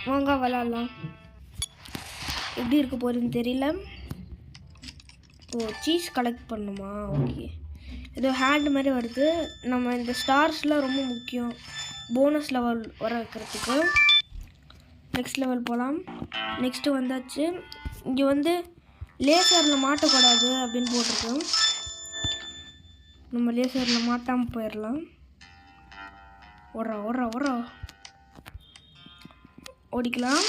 வாங்க விளாட்லாம். எப்படி இருக்க போகுதுன்னு தெரியல. ஓ சீஸ் கலெக்ட் பண்ணுமா? ஓகே, ஏதோ ஹேண்ட் மாதிரி வருது. நம்ம இந்த ஸ்டார்ஸ்லாம் ரொம்ப முக்கியம் போனஸ் லெவல் வர வைக்கிறதுக்கு. நெக்ஸ்ட் லெவல் போகலாம். நெக்ஸ்ட்டு வந்தாச்சு. இங்கே வந்து லேசரில் மாட்டக்கூடாது அப்படின்னு போட்டிருக்கோம். நம்ம லேசரில் மாட்டாமல் போயிடலாம். ஓடுறா ஓடிக்கலாம்.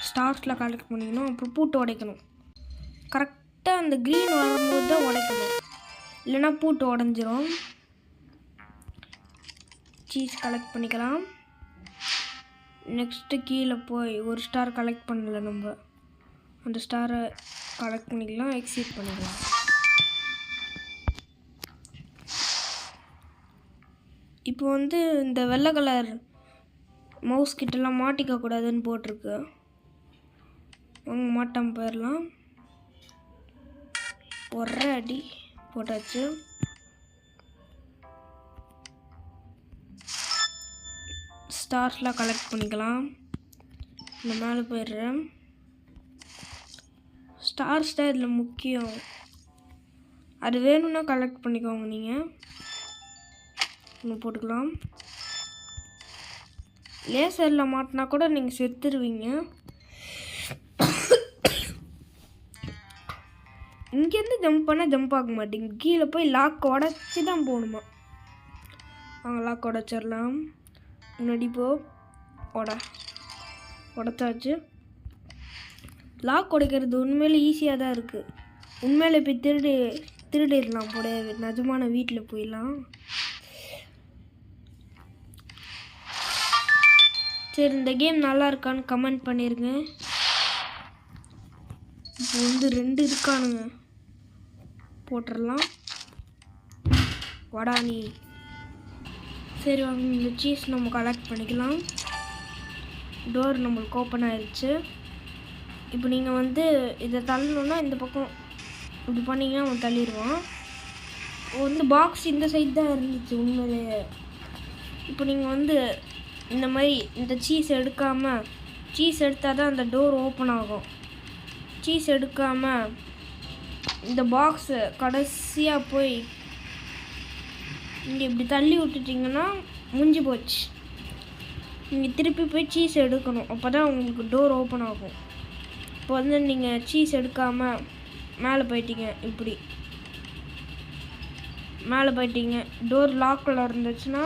ஸ்டார்ஸில் கலெக்ட் பண்ணிக்கணும். அப்புறம் பூட்டு உடைக்கணும். கரெக்டாக அந்த க்ரீன் வரும்போது தான் உடைக்கணும், இல்லைன்னா பூட்டு உடஞ்சிரும். சீஸ் கலெக்ட் பண்ணிக்கலாம். நெக்ஸ்ட்டு கீழே போய் ஒரு ஸ்டார் கலெக்ட் பண்ணல, நம்ம அந்த ஸ்டாரை கலெக்ட் பண்ணிக்கலாம். எக்ஸிட் பண்ணிக்கலாம். இப்போ வந்து இந்த வெள்ளை கலர் மவுஸ் கிட்டலாம் மாட்டிக்க கூடாதுன்னு போட்டிருக்கு. அவங்க மாட்டாமல் போயிடலாம். ஒரு அடி போட்டாச்சு. ஸ்டார்ஸ்லாம் கலெக்ட் பண்ணிக்கலாம். இந்த மேலே போயிடுறேன். ஸ்டார்ஸ் தான் இதில் முக்கியம். அது வேணும்னா கலெக்ட் பண்ணிக்கோங்க. நீங்கள் இன்னும் போட்டுக்கலாம். லேசரில் மாட்டினா கூட நீங்கள் செத்துருவீங்க. இங்கேருந்து ஜம்ப் பண்ணால் ஜம்ப் ஆக மாட்டேங்க. கீழே போய் லாக் உடச்சி தான் போகணுமா? அவங்க லாக் உடச்சிடலாம். முன்னாடி போ. உடச்சாச்சு. லாக் உடைக்கிறது உண்மையிலே ஈஸியாக தான் இருக்குது. உண்மையிலே போய் திருடிடலாம் போட. நிஜமான வீட்டில் போயிடலாம். சரி, இந்த கேம் நல்லா இருக்கான்னு கமெண்ட் பண்ணிடுங்க. இப்போ வந்து 2 இருக்கானுங்க. போட்டுடலாம். வடா நீ. சரி வாங்க, இந்த சீஸ் நம்ம கலெக்ட் பண்ணிக்கலாம். டோர் நம்மளுக்கு ஓப்பன் ஆயிடுச்சு. இப்போ நீங்கள் வந்து இதை தள்ளணுன்னா இந்த பக்கம் இப்படி பண்ணிங்கன்னா அவன் தள்ளிடுவான். வந்து பாக்ஸ் இந்த சைடு தான் இருந்துச்சு உண்மையிலே. இப்போ நீங்கள் வந்து இந்த மாதிரி இந்த சீஸ் எடுக்காமல், சீஸ் எடுத்தால் தான் அந்த டோர் ஓப்பன் ஆகும். சீஸ் எடுக்காமல் இந்த பாக்ஸு கடைசியாக போய் இங்கே இப்படி தள்ளி விட்டுட்டிங்கன்னா முடிஞ்சு போச்சு. நீங்கள் திருப்பி போய் சீஸ் எடுக்கணும். அப்போ தான் உங்களுக்கு டோர் ஓப்பன் ஆகும். இப்போ வந்து நீங்கள் சீஸ் எடுக்காமல் மேலே போயிட்டீங்க. இப்படி மேலே போயிட்டீங்க. டோர் லாக்கில் இருந்துச்சுன்னா